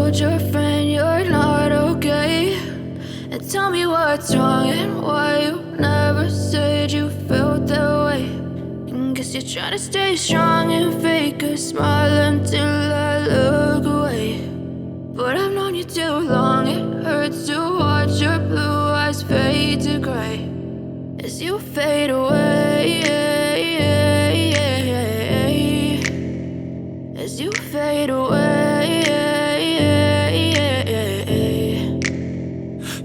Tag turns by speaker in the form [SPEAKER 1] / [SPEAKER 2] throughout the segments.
[SPEAKER 1] told your friend you're not okay, and tell me what's wrong and why you never said you felt that way. And guess you're trying to stay strong and fake a smile until I look away. But I've known you too long, it hurts to watch your blue eyes fade to gray as you fade away, as you fade away.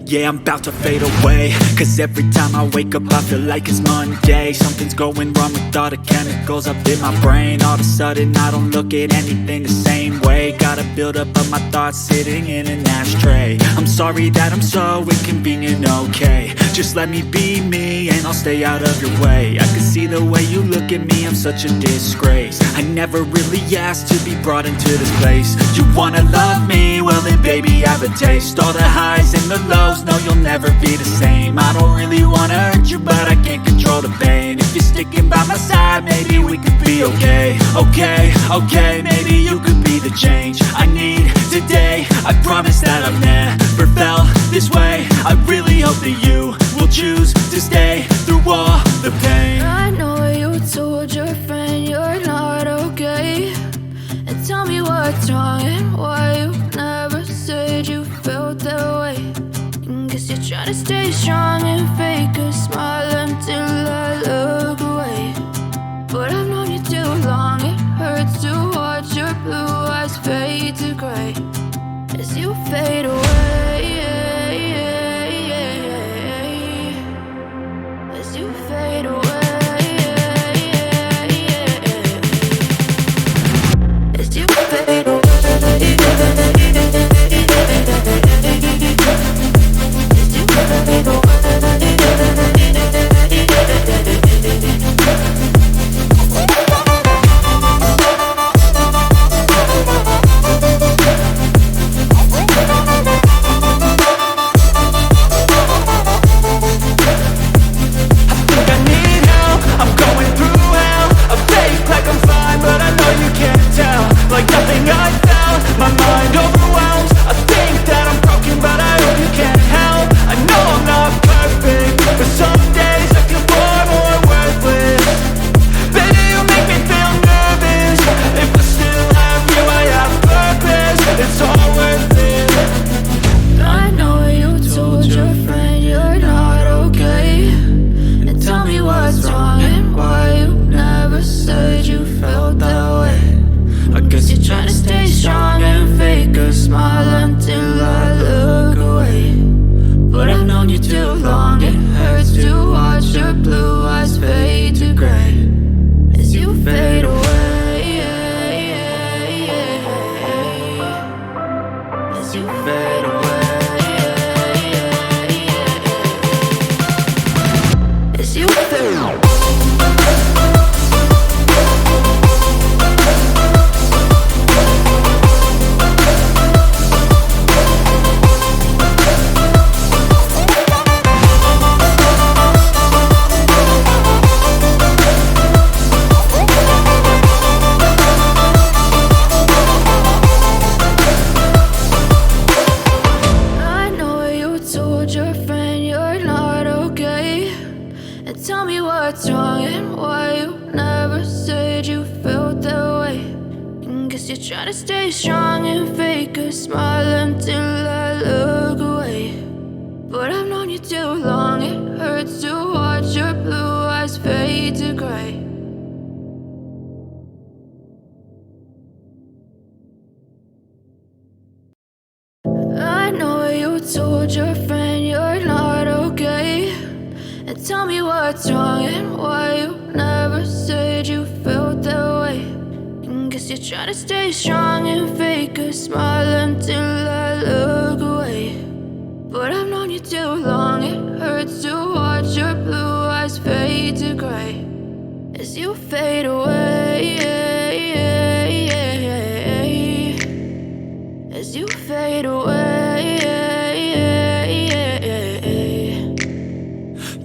[SPEAKER 2] Yeah, I'm about to fade away, cause every time I wake up I feel like it's Monday. Something's going wrong with all the chemicals up in my brain. All of a sudden I don't look at anything the same way. Got a buildup of my thoughts sitting in an ashtray. I'm sorry that I'm so inconvenient, okay. Just let me be me and I'll stay out of your way. I can see the way you look at me, I'm such a disgrace. I never really asked to be brought into this place. You wanna love me? Well then baby, have a taste. All the highs and the lows, no, you'll never be the same. I don't really wanna hurt you, but I can't control the pain. If you're sticking by my side, maybe we could be okay. Okay, maybe you could be the change I need today. I promise that I've never felt this way. I really hope that you will choose to stay through all the pain.
[SPEAKER 1] I know you told your friend you're not okay, and tell me what's wrong and why you never said you felt that way. And guess you're trying to stay strong and fake a smile until I look away. But I've known you too long, it hurts to watch your blue eyes fade to gray as you fade away, as you fade away. As you fade away. Try to stay strong and fake a smile until I look away. But I've known you too long, it hurts to watch your blue eyes fade to gray. I know you told your friend you're not okay, and tell me what's wrong and why you never said you felt that way. Guess you're trying to stay strong and fake a smile until I look away. But I've known you too long, it hurts to watch your blue eyes fade to gray as you fade away, as you fade away.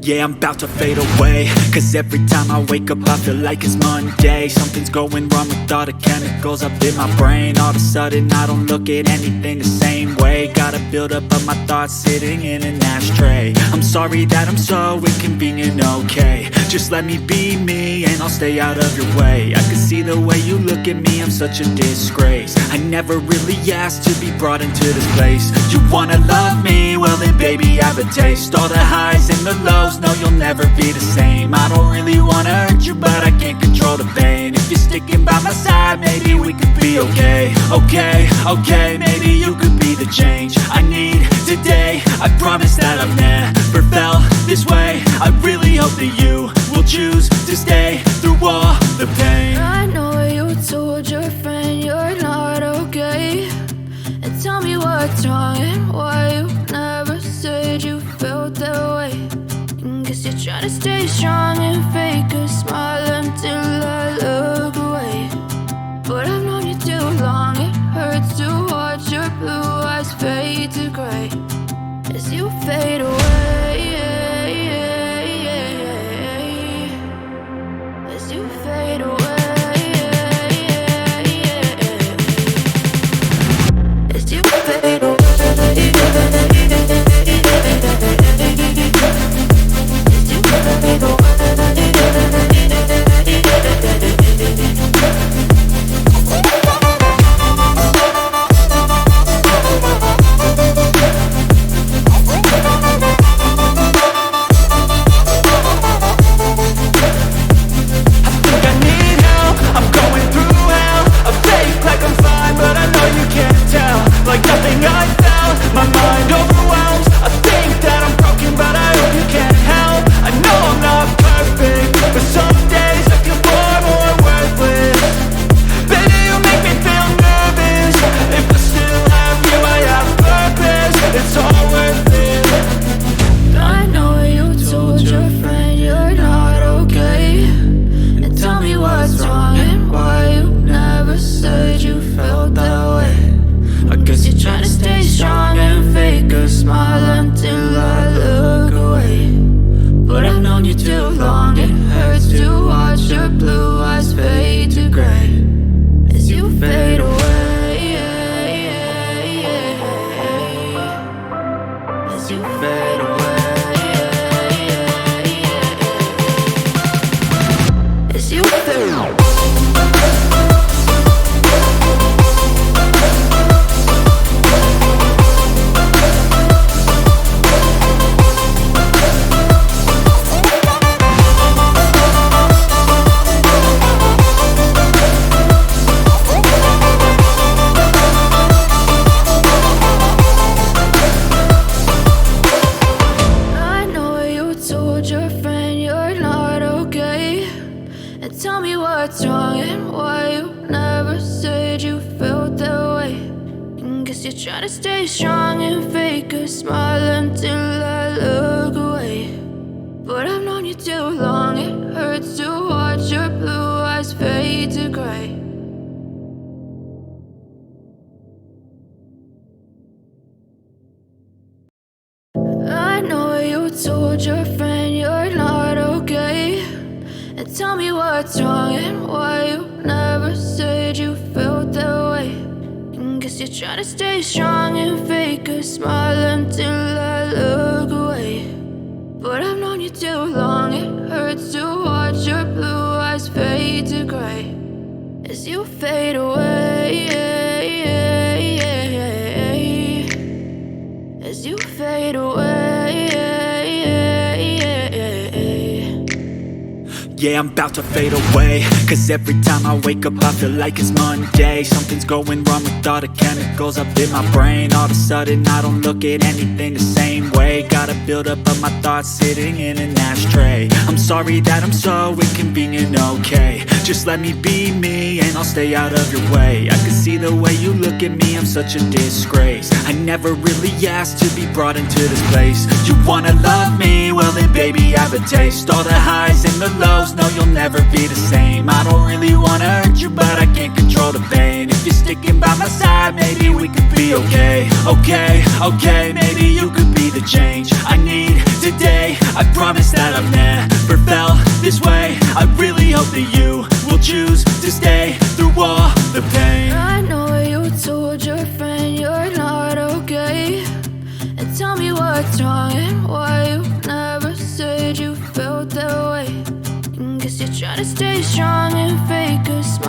[SPEAKER 2] Yeah, I'm about to fade away, cause every time I wake up I feel like it's Monday. Something's going wrong with all the chemicals up in my brain. All of a sudden I don't look at anything the same way. Gotta build up of my thoughts sitting in an ashtray. I'm sorry that I'm so inconvenient, okay. Just let me be me and I'll stay out of your way. I can see the way you look at me, I'm such a disgrace. I never really asked to be brought into this place. You wanna love me? Well then baby, have a taste. All the highs and the lows, no, you'll never be the same. I don't really wanna hurt you, but I can't control the pain. If you're sticking by my side, maybe we could be okay. Okay, maybe you could be the change I need today. I promise that I've never felt this way. I really hope that you will choose to stay through all the pain.
[SPEAKER 1] I know you told your friend you're not okay, and tell me what's wrong and why you never said you felt that way. Guess you're trying to stay strong and fake a smile until I look away. But I've known you too long, it hurts to watch your blue eyes fade to gray as you fade away. As you fade away. As you fade away. Tell me what's wrong and why you never said you felt that way. Guess you're trying to stay strong and fake a smile until I look away. But I've known you too long, it hurts to watch your blue eyes fade to gray. I know you told your friend you're not okay, and tell me what's wrong and why you never said you felt that way. Guess you're trying to stay strong and fake a smile until I look away. But I've known you too long, it hurts to watch your blue eyes fade to gray as you fade away. As you fade away.
[SPEAKER 2] Yeah, I'm about to fade away, cause every time I wake up I feel like it's Monday. Something's going wrong with all the chemicals up in my brain. All of a sudden I don't look at anything the same way. Gotta build up of my thoughts sitting in an ashtray. I'm sorry that I'm so inconvenient, okay. Just let me be me and I'll stay out of your way. I can see the way you look at me, I'm such a disgrace. I never really asked to be brought into this place. You wanna love me? Well then baby, have a taste. All the highs and the lows, know you'll never be the same. I don't really wanna hurt you, but I can't control the pain. If you're sticking by my side, maybe we could be okay. Okay, okay, maybe you could be the change I need today. I promise that I've never felt this way. I really hope that you will choose to stay through all the pain.
[SPEAKER 1] I know you told your friend you're not okay, and tell me what's wrong and why you never said you felt that way. Guess you're trying to stay strong and fake a smile.